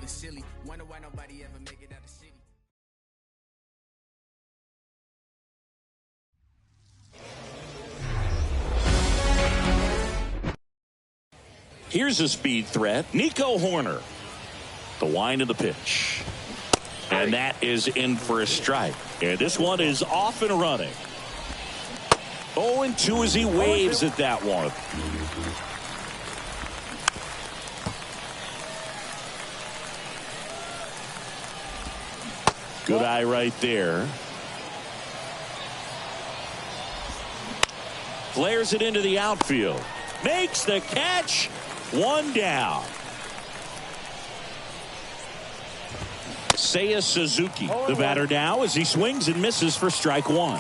it's silly. Wonder why nobody ever make it out the city. Here's a speed threat, Nico Horner. The wind of the pitch. And that is in for a strike. And this one is off and running. 0-2 as he waves at that one. Good eye right there. Flares it into the outfield. Makes the catch. One down. Seiya Suzuki, the batter now, as he swings and misses for strike one.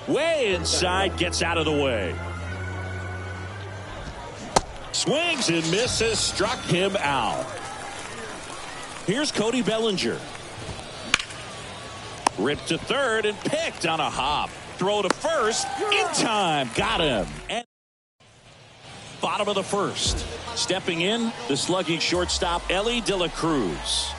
Way inside, gets out of the way. Swings and misses, struck him out. Here's Cody Bellinger. Ripped to third and picked on a hop. Throw to first in time. Got him. And bottom of the first. Stepping in, the slugging shortstop, Ellie De La Cruz.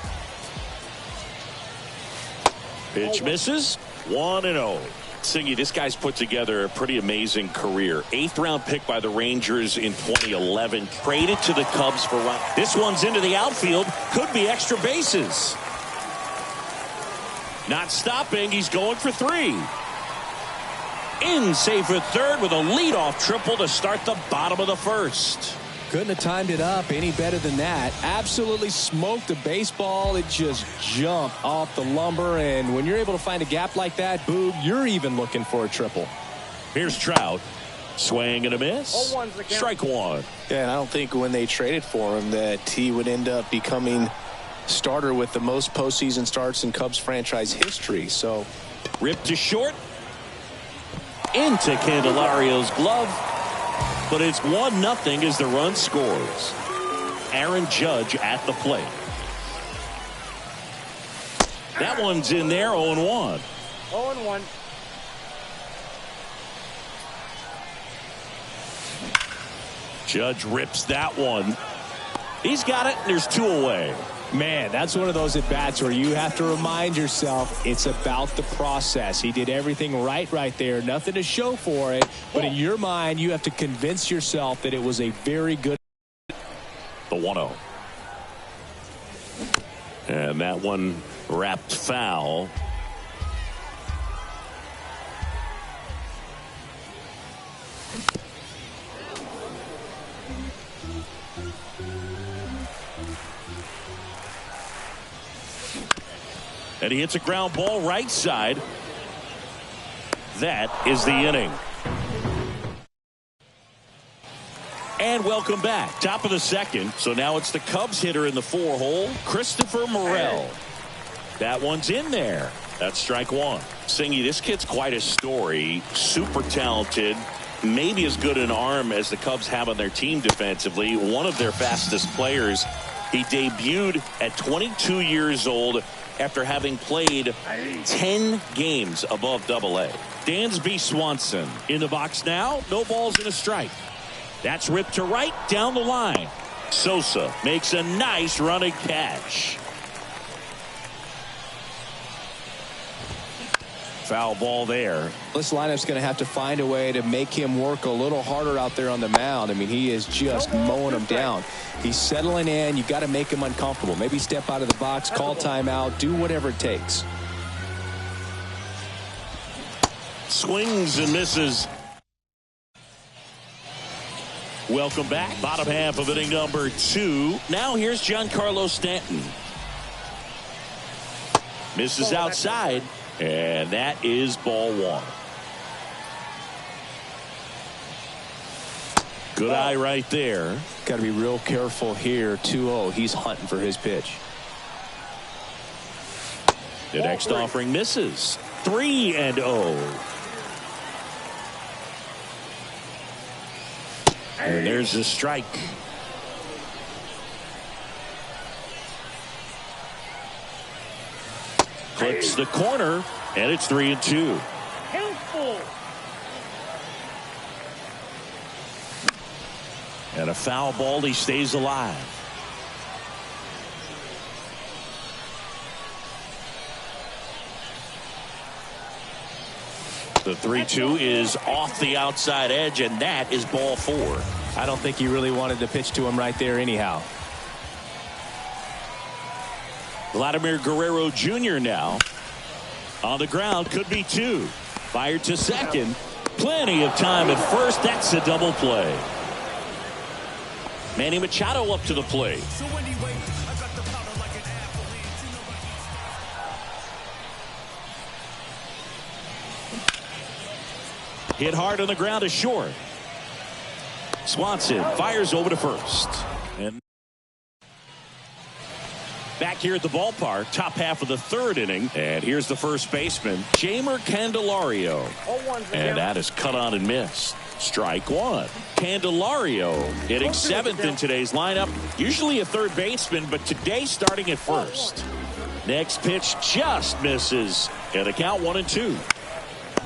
Pitch misses. 1-0. Singy, this guy's put together a pretty amazing career. 8th round pick by the Rangers in 2011. Traded to the Cubs for one. This one's into the outfield. Could be extra bases. Not stopping. He's going for 3. In safe at third with a leadoff triple to start the bottom of the first. Couldn't have timed it up any better than that. Absolutely smoked a baseball. It just jumped off the lumber. And when you're able to find a gap like that, Boog, you're even looking for a triple. Here's Trout. Swing and a miss. Strike one. Yeah, and I don't think when they traded for him that he would end up becoming starter with the most postseason starts in Cubs franchise history. So ripped to short. Into Candelario's glove. But it's 1-0 as the run scores. Aaron Judge at the plate. That one's in there. 0-1. 0-1. Judge rips that one. He's got it, and there's 2 away. Man, that's one of those at-bats where you have to remind yourself it's about the process. He did everything right there. Nothing to show for it. But in your mind, you have to convince yourself that it was a very good. The 1-0. And that one wrapped foul. And he hits a ground ball right side. That is the inning. And welcome back. Top of the second. So now it's the Cubs hitter in the 4-hole, Christopher Morel. That one's in there. That's strike one. Singy, this kid's quite a story. Super talented. Maybe as good an arm as the Cubs have on their team defensively. One of their fastest players. He debuted at 22 years old after having played 10 games above Double-A. Dansby Swanson in the box now. No balls and a strike. That's ripped to right down the line. Sosa makes a nice running catch. Foul ball there. This lineup's going to have to find a way to make him work a little harder out there on the mound. I mean, he is just mowing them down. He's settling in. You got to make him uncomfortable. Maybe step out of the box, call timeout, do whatever it takes. Swings and misses. Welcome back. Bottom half of inning number 2. Now here's Giancarlo Stanton. Misses outside. And that is ball 1. Good eye right there. Got to be real careful here. 2-0. He's hunting for his pitch. The next offering misses. 3-0. And there's the strike. Clips the corner, and it's 3-2. And a foul ball, he stays alive. The 3-2 is off the outside edge, and that is ball 4. I don't think he really wanted to pitch to him right there anyhow. Vladimir Guerrero Jr. now on the ground, could be 2. Fired to second. Plenty of time at first. That's a double play. Manny Machado up to the plate. Hit hard on the ground is short. Swanson fires over to first. And back here at the ballpark, top half of the 3rd inning. And here's the first baseman, Jeimer Candelario. And that is cut on and missed. Strike 1. Candelario hitting 7th in today's lineup. Usually a 3rd baseman, but today starting at first. Next pitch just misses. And the count 1-2.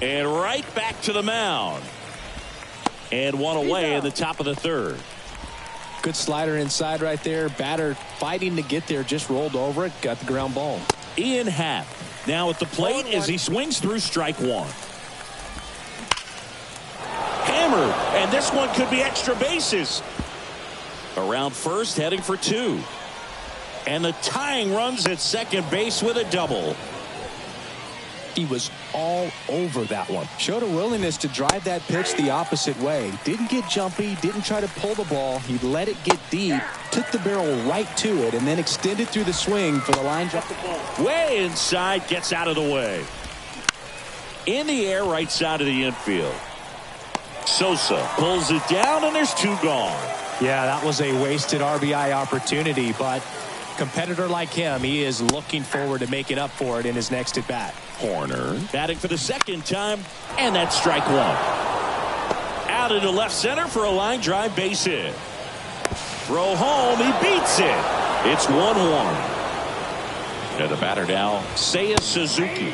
And right back to the mound. And 1 away in the top of the 3rd. Good slider inside right there. Batter fighting to get there, just rolled over it, got the ground ball. Ian Happ now at the plate as he swings through strike 1. Hammered, and this one could be extra bases. Around first, heading for 2. And the tying runs at second base with a double. He was all over that one. Showed a willingness to drive that pitch the opposite way. Didn't get jumpy, didn't try to pull the ball. He let it get deep, took the barrel right to it, and then extended through the swing for the line drive. Way inside, gets out of the way. In the air, right side of the infield. Sosa pulls it down, and there's 2 gone. Yeah, that was a wasted RBI opportunity, but competitor like him, he is looking forward to making up for it in his next at bat. Horner batting for the 2nd time, and that's strike 1. Out into left center for a line drive base hit. Throw home, he beats it. It's 1-1. And the batter now, Seiya Suzuki.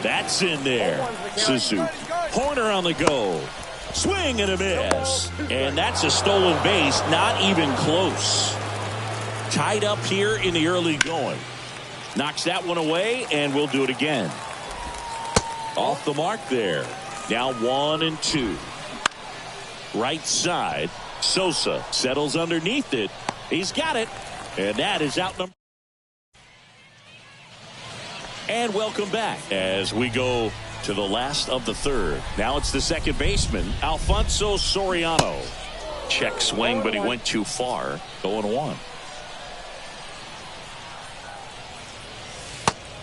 That's in there. Suzuki. Horner on the go. Swing and a miss. And that's a stolen base, not even close. Tied up here in the early going. Knocks that one away, and we'll do it again. Off the mark there. Now 1-2. Right side. Sosa settles underneath it. He's got it. And that is out number. And welcome back as we go to the last of the 3rd. Now it's the 2nd baseman, Alfonso Soriano. Check swing, but he went too far. 0-1.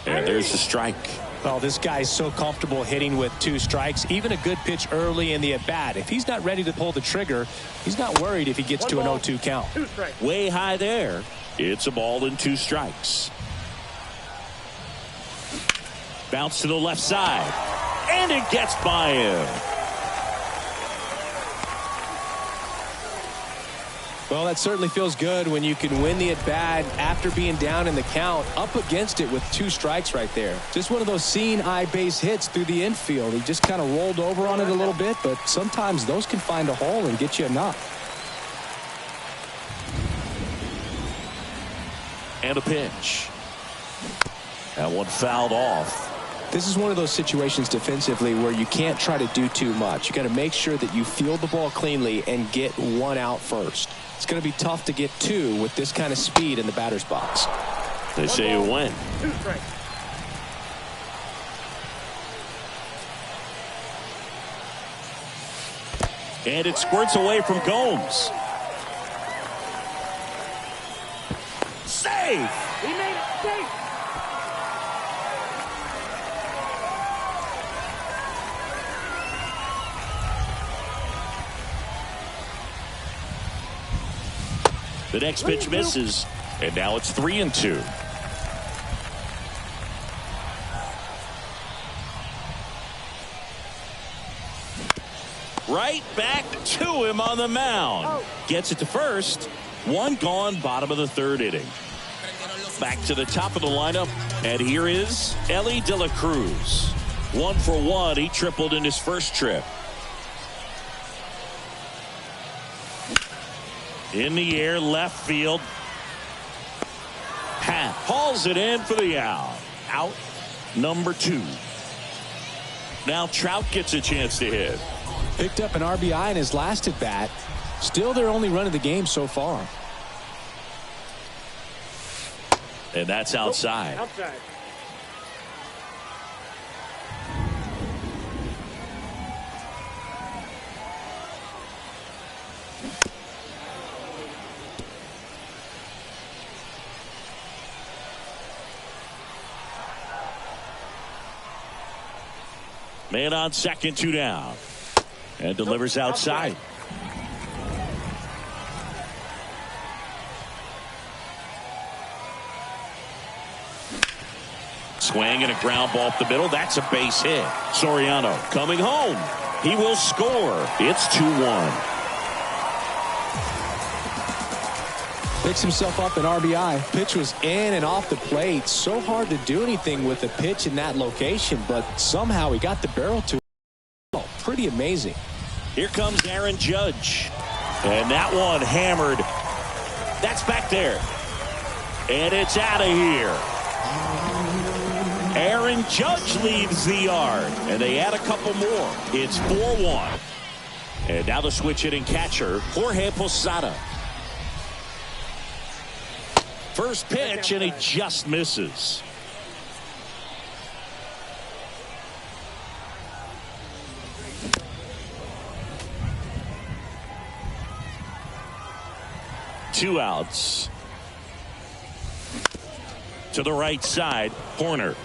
And there's the strike. Well, this guy's so comfortable hitting with 2 strikes. Even a good pitch early in the at-bat. If he's not ready to pull the trigger, he's not worried if he gets to an 0-2 count. Way high there. It's a ball and 2 strikes. Bounce to the left side. And it gets by him. Well, that certainly feels good when you can win the at-bat after being down in the count, up against it with 2 strikes right there. Just one of those seeing eye base hits through the infield. He just kind of rolled over on it a little bit, but sometimes those can find a hole and get you a knock. And a pitch. That one fouled off. This is one of those situations defensively where you can't try to do too much. You got to make sure that you field the ball cleanly and get 1 out first. It's going to be tough to get 2 with this kind of speed in the batter's box. They say you win. 2 strikes. And it squirts away from Gomes. Save! He made it safe. The next pitch misses, and now it's 3-2. Right back to him on the mound. Gets it to first. 1 gone, bottom of the 3rd inning. Back to the top of the lineup, and here is Elly De La Cruz. 1 for 1. He tripled in his first trip. In the air, left field. Pat hauls it in for the out. Out number 2. Now Trout gets a chance to hit. Picked up an RBI in his last at bat. Still their only run of the game so far. And that's outside. Outside. Man on second, 2 down. And delivers outside. Swing and a ground ball up the middle. That's a base hit. Soriano coming home. He will score. It's 2-1. Picks himself up an RBI. Pitch was in and off the plate. So hard to do anything with a pitch in that location, but somehow he got the barrel to it. Oh, pretty amazing. Here comes Aaron Judge. And that one hammered. That's back there. And it's out of here. Aaron Judge leaves the yard. And they add a couple more. It's 4-1. And now the switch hitting catcher, Jorge Posada. First pitch, and he just misses. Two outs. To the right side, Horner.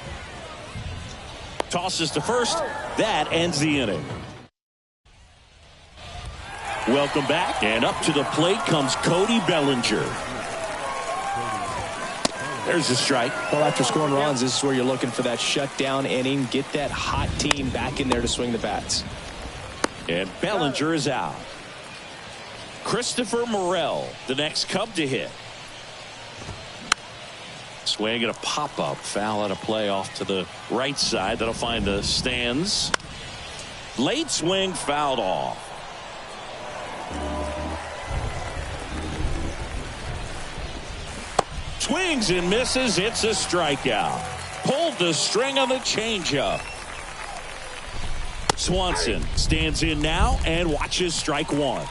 Tosses to first. That ends the inning. Welcome back, and up to the plate comes Cody Bellinger. There's a strike. Well, after scoring runs, this is where you're looking for that shutdown inning. Get that hot team back in there to swing the bats. And Bellinger is out. Christopher Morel, the next Cub to hit. Swing and a pop-up. Foul out of play off to the right side. That'll find the stands. Late swing fouled off. Swings and misses. It's a strikeout. Pulled the string on the changeup. Swanson stands in now and watches strike 1.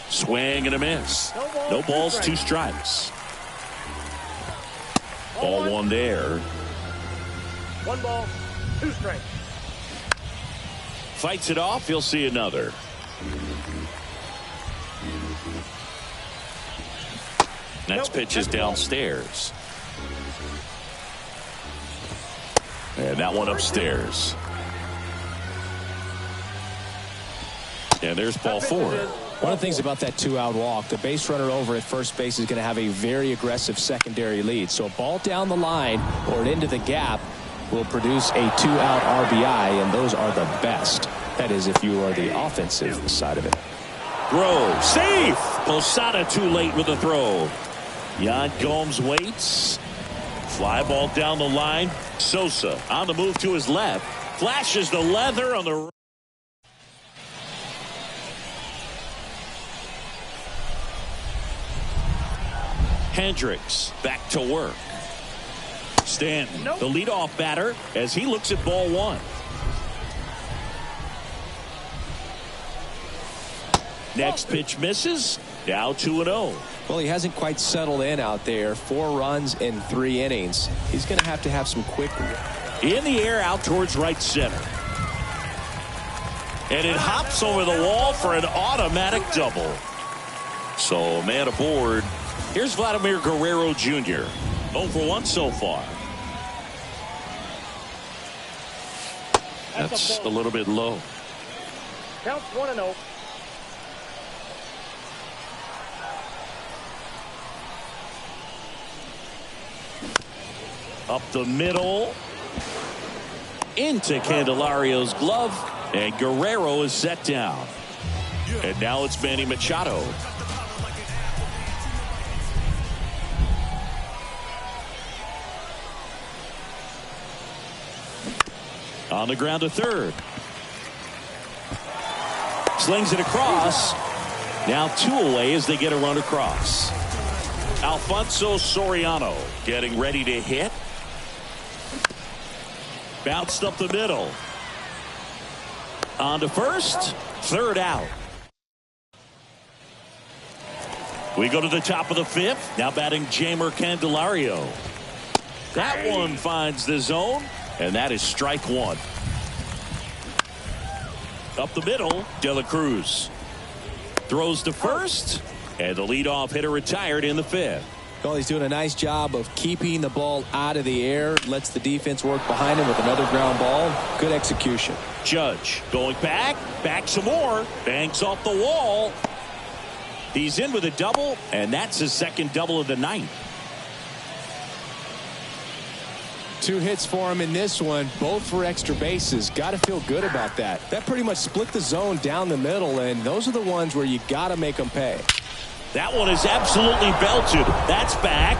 Swing and a miss. No balls, 2 strikes. Ball 1 there. 1 ball, 2 strikes. Fights it off. He'll see another. Next pitch is downstairs. And that one upstairs. And there's ball 4. One of the things about that 2-out walk, the base runner over at first base is going to have a very aggressive secondary lead. So a ball down the line or into the gap will produce a 2-out RBI, and those are the best. That is if you are the offensive side of it. Throw. Safe. Posada too late with the throw. Yan Gomes waits. Fly ball down the line. Sosa on the move to his left. Flashes the leather on the Hendricks back to work. Stanton, the leadoff batter, as he looks at ball 1. Next pitch misses. Now 2-0. Well, he hasn't quite settled in out there. 4 runs in 3 innings. He's going to have some quick. In the air out towards right center. And it hops over the wall for an automatic double. So man aboard. Here's Vladimir Guerrero Jr. 0 for 1 so far. That's a little bit low. Counts 1-0. Up the middle. Into Candelario's glove. And Guerrero is set down. And now it's Manny Machado. On the ground to third. Slings it across. Now 2 away as they get a run across. Alfonso Soriano getting ready to hit. Bounced up the middle. On to first. Third out. We go to the top of the 5th. Now batting Jeimer Candelario. That one finds the zone, and that is strike 1. Up the middle, De La Cruz throws to first, and the leadoff hitter retired in the 5th. Well, he's doing a nice job of keeping the ball out of the air. Lets the defense work behind him with another ground ball. Good execution. Judge going back some more. Bangs off the wall. He's in with a double, and that's his second double of the night. 2 hits for him in this one, both for extra bases. Got to feel good about that. That pretty much split the zone down the middle, and those are the ones where you got to make them pay. That one is absolutely belted. That's back.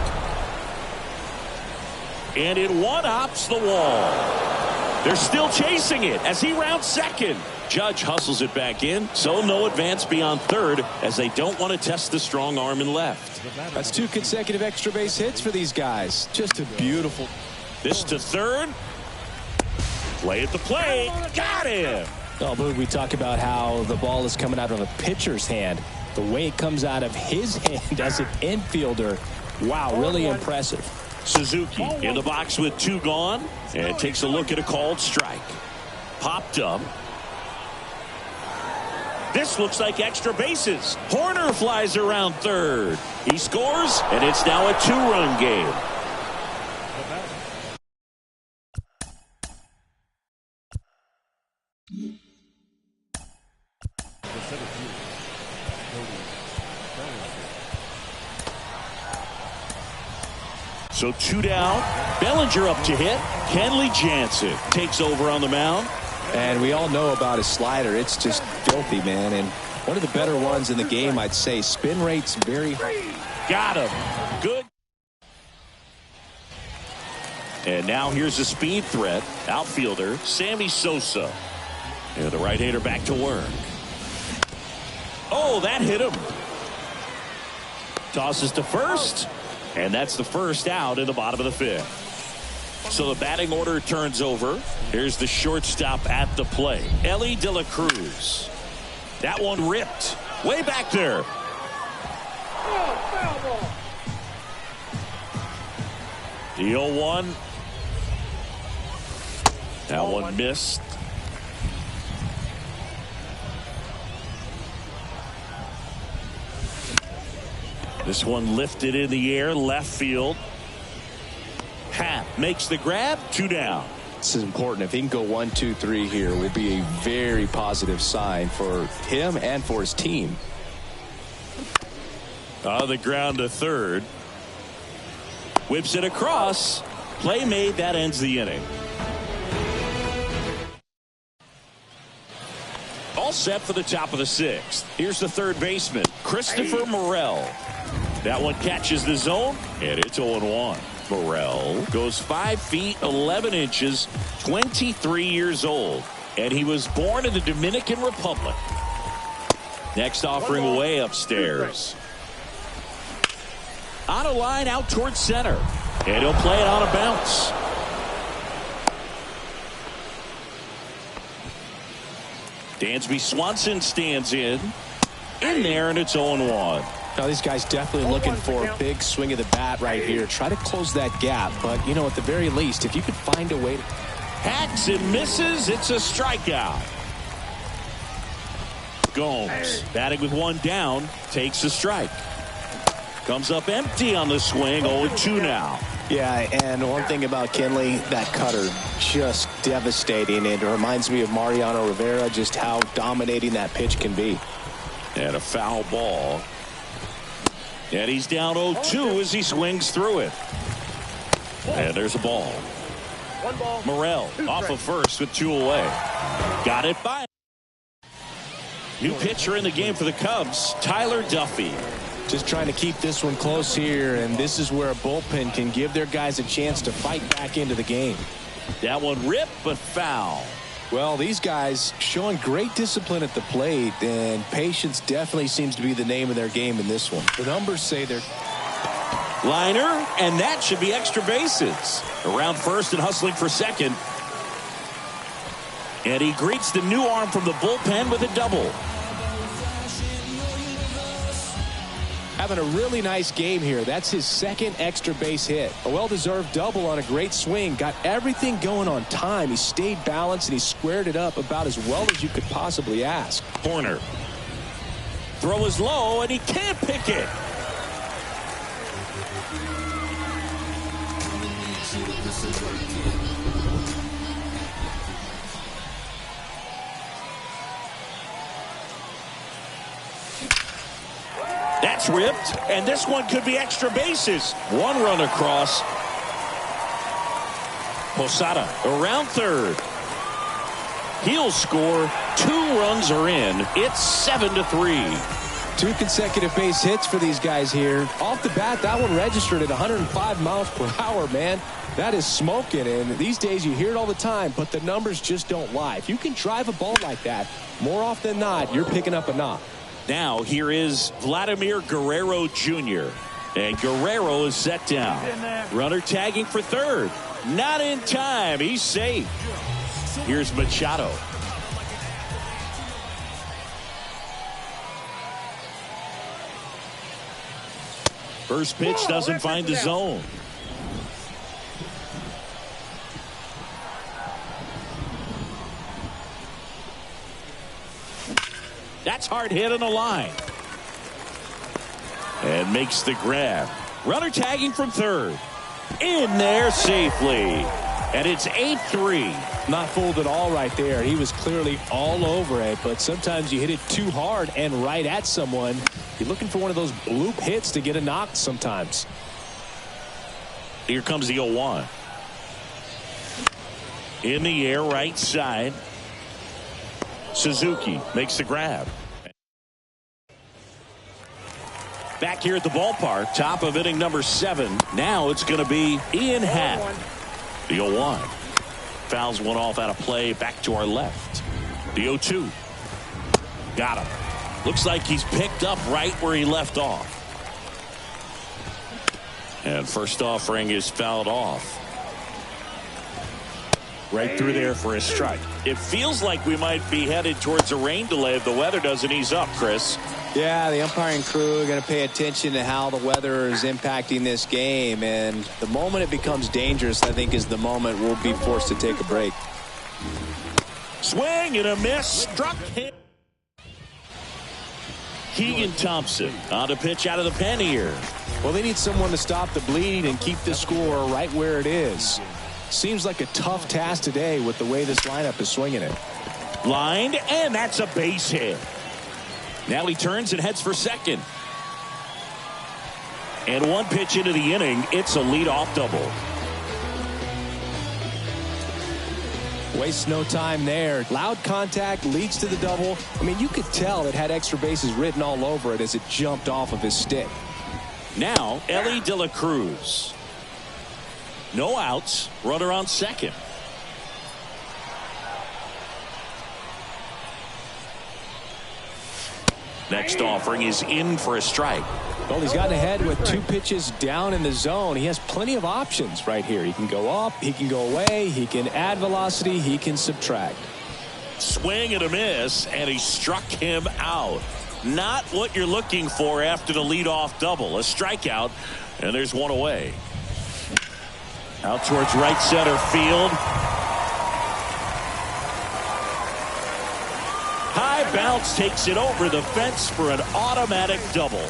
And it one-hops the wall. They're still chasing it as he rounds second. Judge hustles it back in, so no advance beyond third as they don't want to test the strong arm in left. That's 2 consecutive extra base hits for these guys. Just a beautiful. This to third. Play at the plate. Got him. Oh, but we talk about how the ball is coming out of a pitcher's hand. The way it comes out of his hand as an infielder. Wow, really impressive. Suzuki in the box with 2 gone and takes a look at a called strike. Popped up. This looks like extra bases. Horner flies around third. He scores, and it's now a 2-run game. So 2 down. Bellinger up to hit. Kenley Jansen takes over on the mound. And we all know about his slider. It's just filthy, man. And one of the better ones in the game, I'd say. Spin rate's very high. Got him. Good. And now here's a speed threat. Outfielder Sammy Sosa. And the right-hander back to work. Oh, that hit him. Tosses to first. And that's the first out in the bottom of the 5th. So the batting order turns over. Here's the shortstop at the plate. Ellie De La Cruz. That one ripped. Way back there. The 0-1. That one missed. This one lifted in the air, left field. Happ makes the grab, 2 down. This is important. If he can go 1, 2, 3 here, will be a very positive sign for him and for his team. On the ground to third. Whips it across. Play made. That ends the inning. All set for the top of the 6th. Here's the third baseman, Christopher Morel. That one catches the zone, and it's 0-1. Morel goes 5 feet 11 inches, 23 years old, and he was born in the Dominican Republic. Next offering away upstairs. On a line out towards center, and he'll play it on a bounce. Dansby Swanson stands in there, and it's 0-1. Now these guys definitely looking for a big swing of the bat right here. Try to close that gap, but you know, at the very least, if you could find a way to hacks and misses, it's a strikeout. Gomes batting with 1 down, takes a strike. Comes up empty on the swing. 0-2 now. Yeah, and one thing about Kenley, that cutter, just devastating. It reminds me of Mariano Rivera, just how dominating that pitch can be. And a foul ball. And he's down 0-2 as he swings through it. And there's a ball. Morel off of first with 2 away. Got it by. New pitcher in the game for the Cubs, Tyler Duffy. Just trying to keep this one close here, and this is where a bullpen can give their guys a chance to fight back into the game. That one ripped, but foul. Well, these guys showing great discipline at the plate, and patience definitely seems to be the name of their game in this one. The numbers say they're liner, and that should be extra bases. Around first and hustling for second. And he greets the new arm from the bullpen with a double. Having a really nice game here. That's his second extra base hit. A well-deserved double on a great swing. Got everything going on time. He stayed balanced and he squared it up about as well as you could possibly ask. Corner. Throw is low and he can't pick it. That's ripped, and this one could be extra bases. One run across. Posada around third. He'll score. 2 runs are in. It's 7-3. 2 consecutive base hits for these guys here. Off the bat, that one registered at 105 miles per hour, man. That is smoking, and these days you hear it all the time, but the numbers just don't lie. If you can drive a ball like that, more often than not, you're picking up a knock. Now here is Vladimir Guerrero Jr. And Guerrero is set down. Runner tagging for third. Not in time. He's safe. Here's Machado. First pitch doesn't find the zone. That's hard hit on the line. And makes the grab. Runner tagging from third. In there safely. And it's 8-3. Not fooled at all right there. He was clearly all over it, but sometimes you hit it too hard and right at someone. You're looking for one of those bloop hits to get a knock sometimes. Here comes the 0-1. In the air, right side. Suzuki makes the grab. Back here at the ballpark, top of inning number 7. Now it's going to be Ian Happ. The 0-1. Fouls one off out of play back to our left. The 0-2. Got him. Looks like he's picked up right where he left off. And first offering is fouled off. Right through there for a strike. It feels like we might be headed towards a rain delay if the weather doesn't ease up, Chris. Yeah, the umpiring crew are going to pay attention to how the weather is impacting this game. And the moment it becomes dangerous, I think, is the moment we'll be forced to take a break. Swing and a miss. Struck him. Keegan Thompson on to pitch out of the pen here. Well, they need someone to stop the bleeding and keep the score right where it is. Seems like a tough task today with the way this lineup is swinging it. Lined, and that's a base hit. Now he turns and heads for second. And one pitch into the inning, it's a leadoff double. Wastes no time there. Loud contact leads to the double. I mean, you could tell it had extra bases written all over it as it jumped off of his stick. Now, Ellie De La Cruz. No outs, runner on second. Next offering is in for a strike. Well, he's gotten ahead with 2 pitches down in the zone. He has plenty of options right here. He can go up, he can go away, he can add velocity, he can subtract. Swing and a miss, and he struck him out. Not what you're looking for after the leadoff double. A strikeout, and there's one away. Out towards right center field. High bounce takes it over the fence for an automatic double.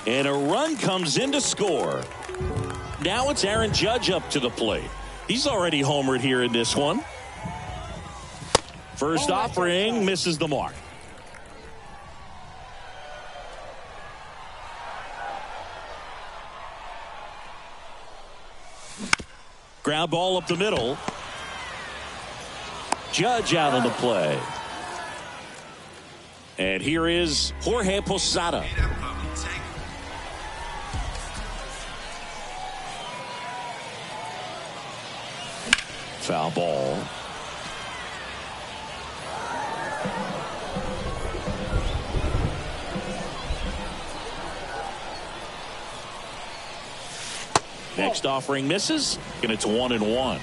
And a run comes in to score. Now it's Aaron Judge up to the plate. He's already homered here in this one. First offering misses the mark. Ground ball up the middle. Judge out on the play. And here is Jorge Posada. Foul ball. Next offering misses, and it's 1-1.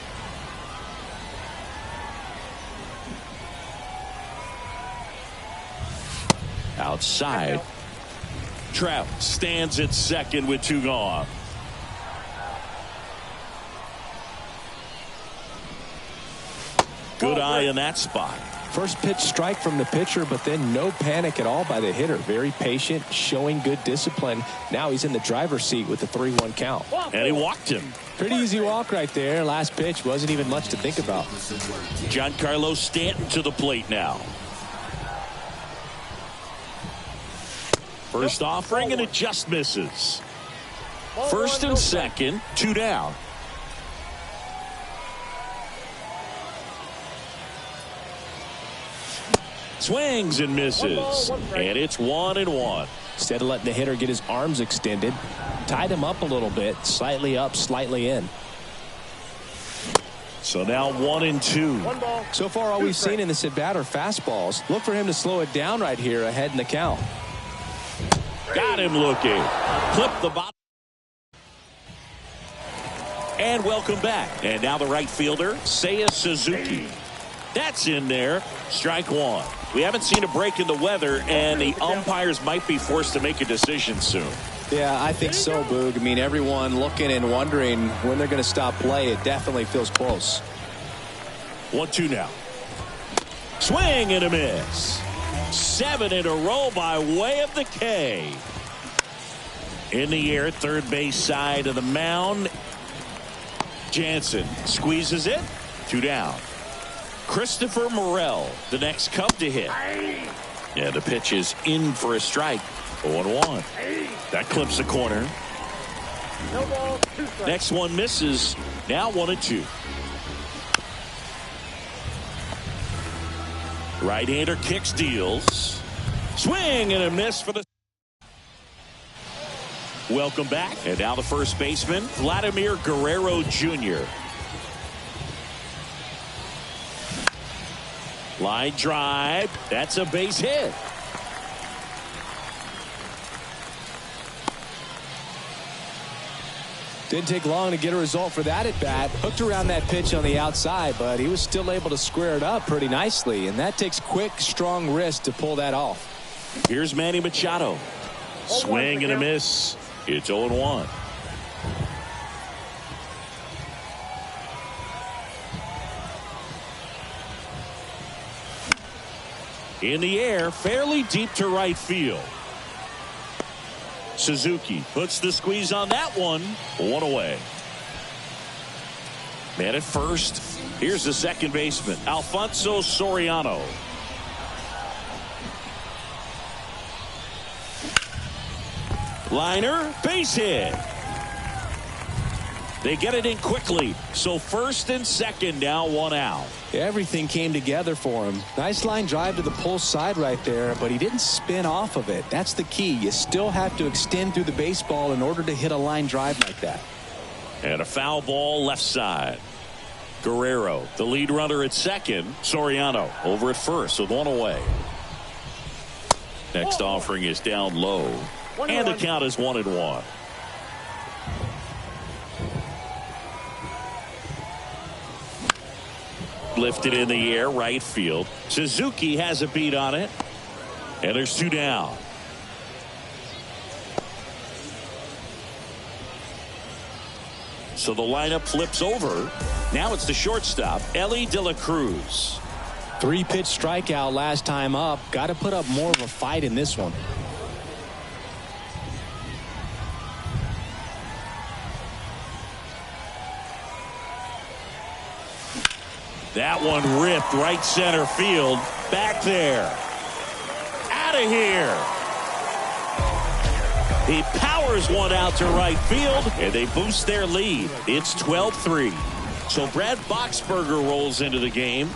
Outside. Trout stands at second with 2 gone. Good eye in that spot. First pitch strike from the pitcher, but then no panic at all by the hitter. Very patient, showing good discipline. Now he's in the driver's seat with the 3-1 count. And he walked him. Pretty easy walk right there. Last pitch wasn't even much to think about. Giancarlo Stanton to the plate now. First offering, and it just misses. First and second, 2 down. Swings and misses, and it's 1-1. Instead of letting the hitter get his arms extended, tied him up a little bit, slightly up, slightly in. So now 1-2. So far, all we've seen in this at-bat are fastballs. Look for him to slow it down right here ahead in the count. Got him looking. Clip the bottom. And welcome back. And now the right fielder, Seiya Suzuki. That's in there. Strike 1. We haven't seen a break in the weather, and the umpires might be forced to make a decision soon. Yeah, I think so, Boog. I mean, everyone looking and wondering when they're going to stop play. It definitely feels close. 1-2 now. Swing and a miss. 7 in a row by way of the K. In the air, third base side of the mound. Jansen squeezes it. 2 down. Christopher Morel, the next Cub to hit. Yeah, the pitch is in for a strike. 0-1. That clips the corner. Next one misses. Now 1-2. Right-hander kicks, deals. Swing and a miss for the. Welcome back. And now the first baseman, Vladimir Guerrero Jr. Line drive. That's a base hit. Didn't take long to get a result for that at bat. Hooked around that pitch on the outside, but he was still able to square it up pretty nicely. And that takes quick, strong wrist to pull that off. Here's Manny Machado. Swing and a miss. It's 0-1. In the air, fairly deep to right field. Suzuki puts the squeeze on that one. 1 away. Man at first. Here's the second baseman, Alfonso Soriano. Liner, base hit. They get it in quickly. So first and second, now 1 out. Everything came together for him. Nice line drive to the pull side right there, but he didn't spin off of it. That's the key. You still have to extend through the baseball in order to hit a line drive like that. And a foul ball left side. Guerrero, the lead runner at second. Soriano over at first with 1 away. Next offering is down low. And the count is 1-1. Lifted in the air, right field. Suzuki has a beat on it. And there's 2 down. So the lineup flips over. Now it's the shortstop, Ellie De La Cruz. 3-pitch strikeout last time up. Got to put up more of a fight in this one. That one ripped right center field. Back there. Out of here. He powers one out to right field, and they boost their lead. It's 12-3. So Brad Boxberger rolls into the game.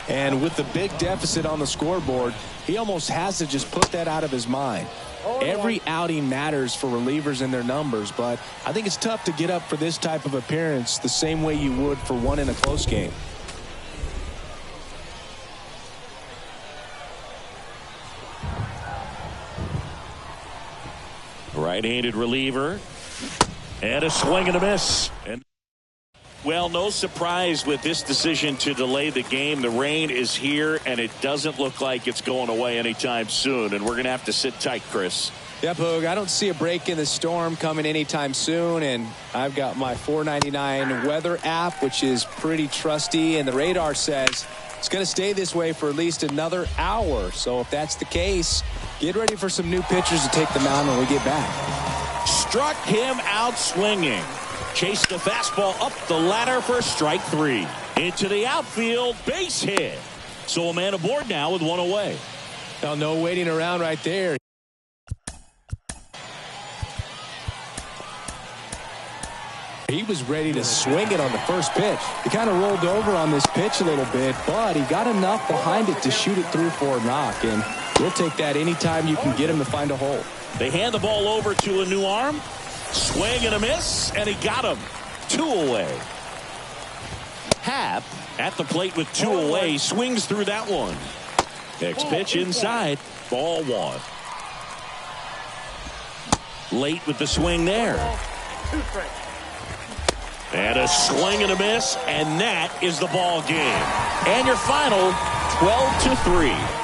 And with the big deficit on the scoreboard, he almost has to just put that out of his mind. Every outing matters for relievers and their numbers, but I think it's tough to get up for this type of appearance the same way you would for one in a close game. Right-handed reliever. And a swing and a miss. And well, no surprise with this decision to delay the game. The rain is here, and it doesn't look like it's going away anytime soon. And we're going to have to sit tight, Chris. Yep, Hoog, I don't see a break in the storm coming anytime soon, and I've got my $4.99 weather app, which is pretty trusty, and the radar says it's going to stay this way for at least another hour. So if that's the case, get ready for some new pitchers to take the mound when we get back. Struck him out swinging. Chased the fastball up the ladder for strike 3. Into the outfield, base hit. So a man aboard now with one away. Now, no waiting around right there. He was ready to swing it on the first pitch. He kind of rolled over on this pitch a little bit, but he got enough behind it to shoot it through for a knock. And we'll take that anytime you can get him to find a hole. They hand the ball over to a new arm. Swing and a miss, and he got him. 2 away. Happ at the plate with 2 away. Swings through that one. Next pitch inside. Ball 1. Late with the swing there. 2 strikes. And a swing and a miss, and that is the ball game. And your final 12-3.